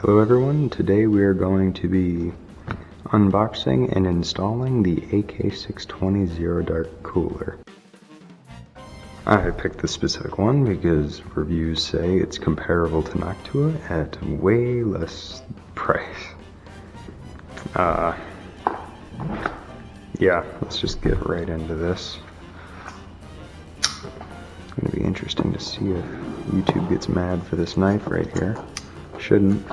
Hello everyone, today we are going to be unboxing and installing the AK620 Zero Dark cooler. I picked this specific one because reviews say it's comparable to Noctua at way less price. Yeah, let's just get right into this. It's going to be interesting to see if YouTube gets mad for this knife right here. Shouldn't.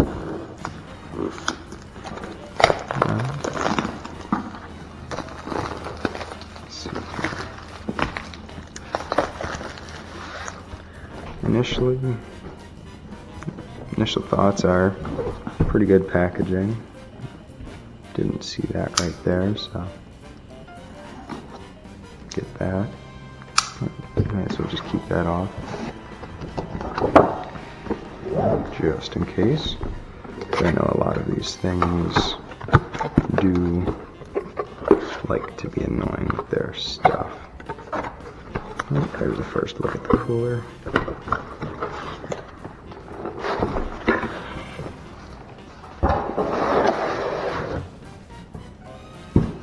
Initial thoughts are pretty good packaging. Didn't see that right there, so get that. Might as well just keep that off, just in case. I know a lot of these things do like to be annoying with their stuff. There's the first look at the cooler.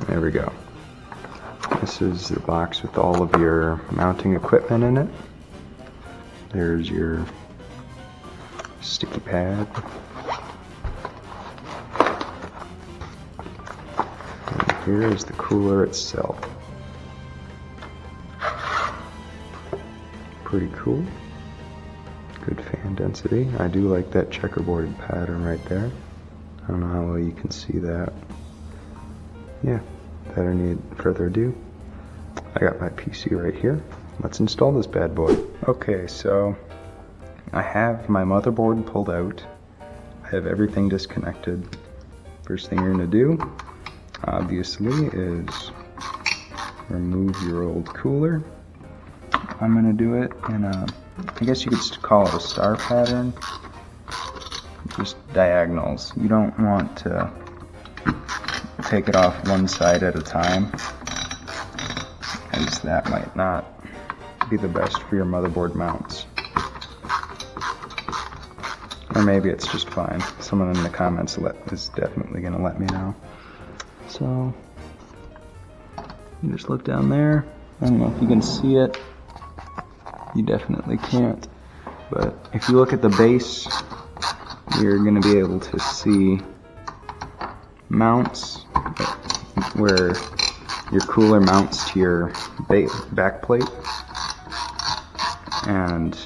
There we go. This is the box with all of your mounting equipment in it. There's your sticky pad. And here is the cooler itself. Pretty cool. Good fan density. I do like that checkerboard pattern right there. I don't know how well you can see that. Yeah, without any further ado, I got my PC right here. Let's install this bad boy. Okay, so I have my motherboard pulled out. I have everything disconnected. First thing you're gonna do, obviously, is remove your old cooler. I'm gonna do it in a, I guess you could call it a star pattern, just diagonals. You don't want to take it off one side at a time, as that might not be the best for your motherboard mounts. Or maybe it's just fine. Someone in the comments is definitely gonna let me know. So, you just look down there. I don't know if you can see it. You definitely can't. But if you look at the base, you're going to be able to see mounts where your cooler mounts to your back plate. And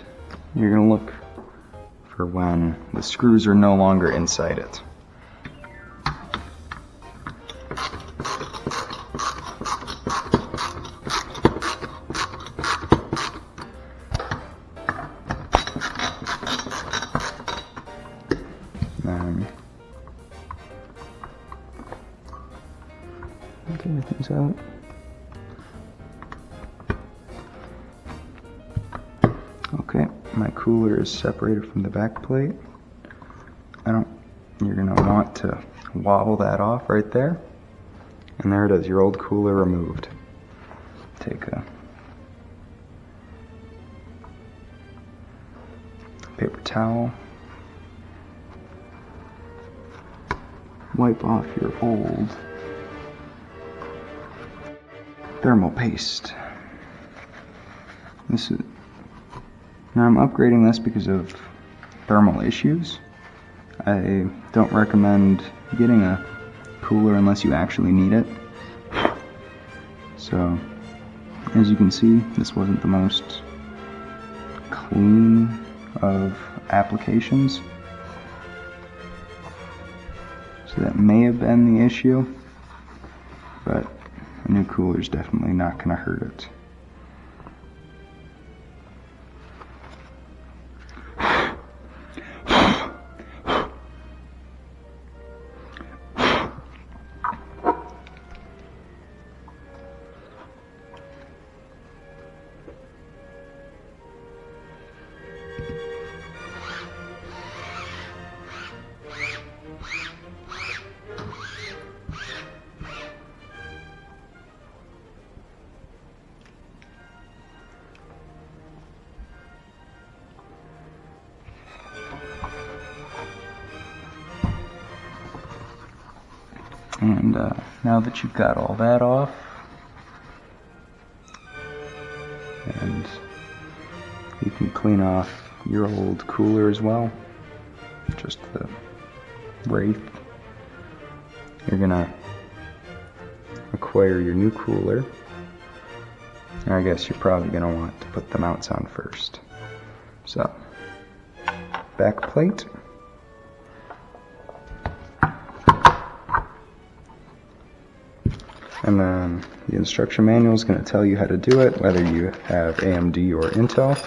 you're going to look for when the screws are no longer inside it. Okay, everything's out. Okay, my cooler is separated from the back plate. You're gonna want to wobble that off right there. And there it is, your old cooler removed. Take a paper towel. Wipe off your old thermal paste. Now I'm upgrading this because of thermal issues. I don't recommend getting a cooler unless you actually need it. So, as you can see, this wasn't the most clean of applications. So that may have been the issue, but a new cooler is definitely not going to hurt it. And now that you've got all that off, and you can clean off your old cooler as well, just the Wraith. You're gonna acquire your new cooler. I guess you're probably gonna want to put the mounts on first. So, back plate. And then the instruction manual is going to tell you how to do it, whether you have AMD or Intel.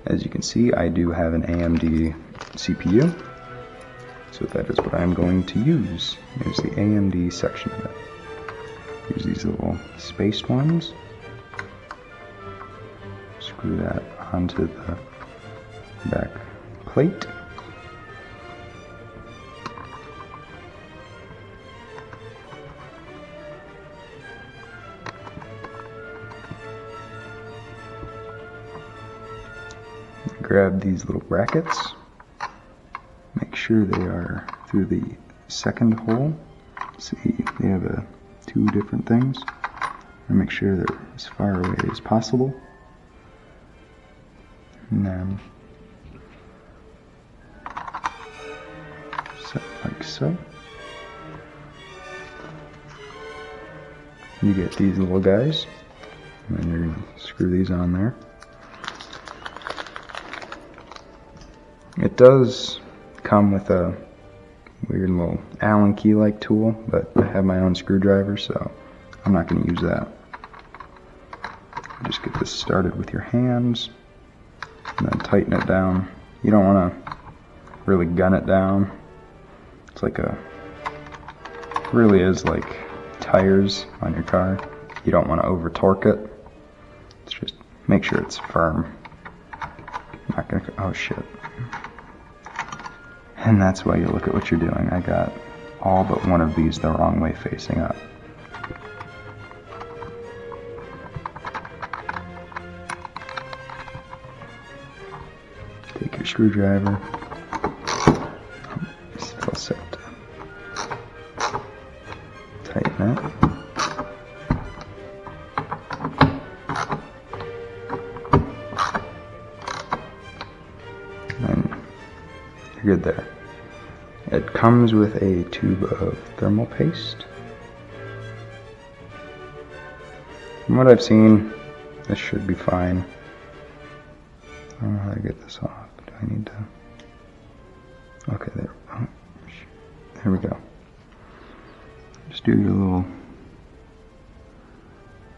As you can see, I do have an AMD CPU, so that is what I'm going to use. Here's the AMD section of it. Use these little spaced ones. Screw that onto the back plate. Grab these little brackets, make sure they are through the second hole. See, they have two different things, and make sure they're as far away as possible. And then set like so. You get these little guys, and then you're going to screw these on there. It does come with a weird little Allen key-like tool, but I have my own screwdriver, so I'm not going to use that. Just get this started with your hands, and then tighten it down. You don't want to really gun it down. It's like really is like tires on your car. You don't want to over torque it. It's just make sure it's firm. Not gonna, oh shit. And that's why you look at what you're doing. I got all but one of these the wrong way facing up. Take your screwdriver. Still set. Tighten it. And you're good there. It comes with a tube of thermal paste. From what I've seen, this should be fine. I don't know how to get this off. Do I need to? Okay, there. Oh, there we go. Just do your little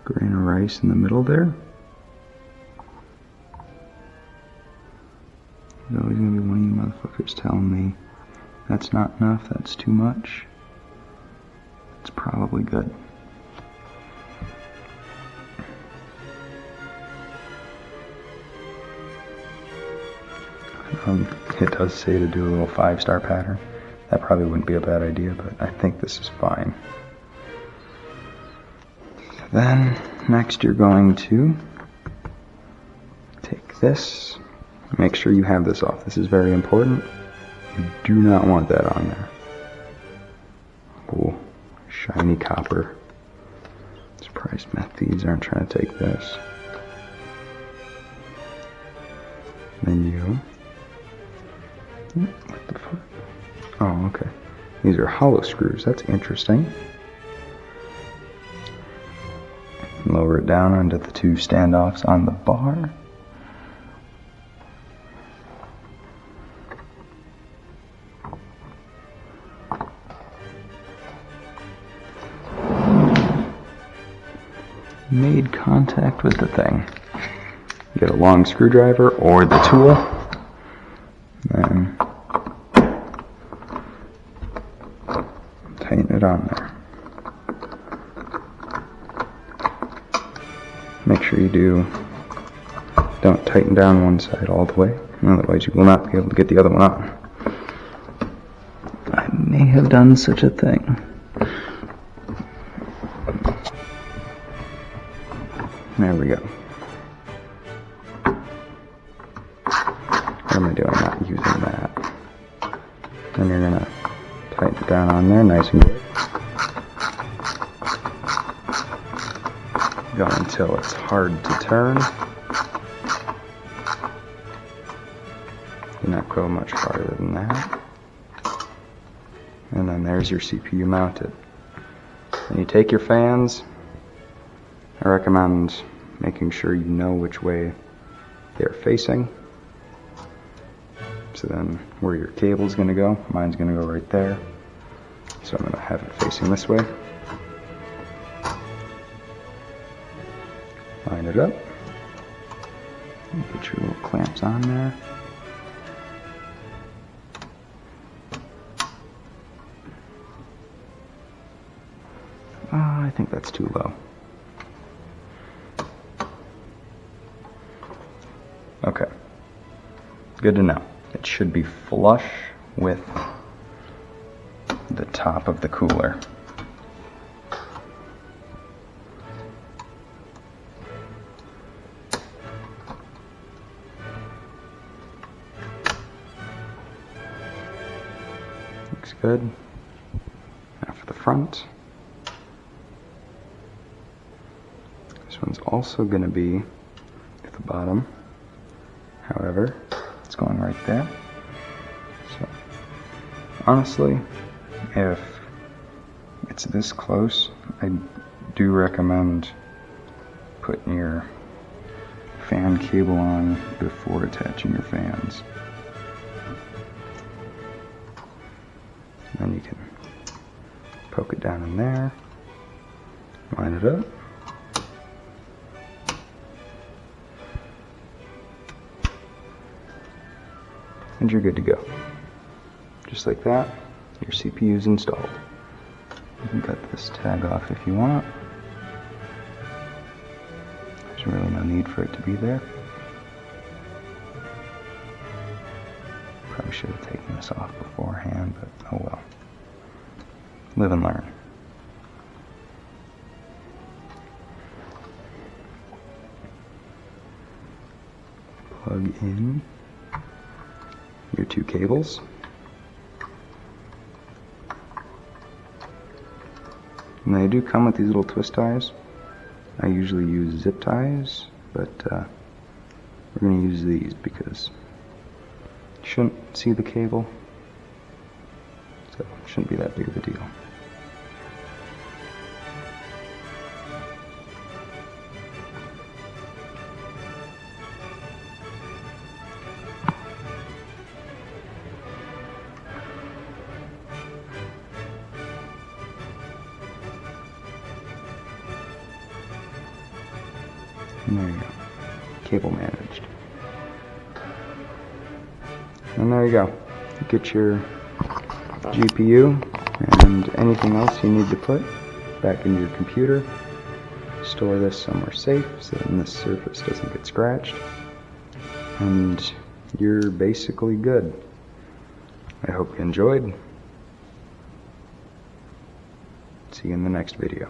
grain of rice in the middle there. There's always going to be one of you motherfuckers telling me that's not enough, that's too much. It's probably good. It does say to do a little 5-star pattern. That probably wouldn't be a bad idea, but I think this is fine. Then, next you're going to take this. Make sure you have this off. This is very important. You do not want that on there. Oh, shiny copper. Surprised meth thieves aren't trying to take this. Then you... What the fuck? Oh, okay. These are hollow screws. That's interesting. Lower it down onto the two standoffs on the bar. Made contact with the thing. Get a long screwdriver or the tool, then tighten it on there. Make sure you don't tighten down one side all the way, otherwise you will not be able to get the other one on. I may have done such a thing. There we go. What am I doing? Not using that. Then you're gonna tighten it down on there, nice and good. Go until it's hard to turn. Do not go much farther than that. And then there's your CPU mounted. When you take your fans, I recommend making sure you know which way they're facing. So then where your cable's going to go, mine's going to go right there. So I'm going to have it facing this way. Line it up. Get your little clamps on there. I think that's too low. Okay. Good to know. It should be flush with the top of the cooler. Looks good. Now for the front. This one's also going to be at the bottom. However, it's going right there. So, honestly, if it's this close, I do recommend putting your fan cable on before attaching your fans. Then you can poke it down in there, line it up. And you're good to go. Just like that, your CPU is installed. You can cut this tag off if you want. There's really no need for it to be there. Probably should have taken this off beforehand, but oh well. Live and learn. Plug in your two cables. And they do come with these little twist ties. I usually use zip ties, but we're going to use these because you shouldn't see the cable, so it shouldn't be that big of a deal. And there you go. Cable managed. And there you go. Get your GPU and anything else you need to put back into your computer. Store this somewhere safe so that this surface doesn't get scratched. And you're basically good. I hope you enjoyed. See you in the next video.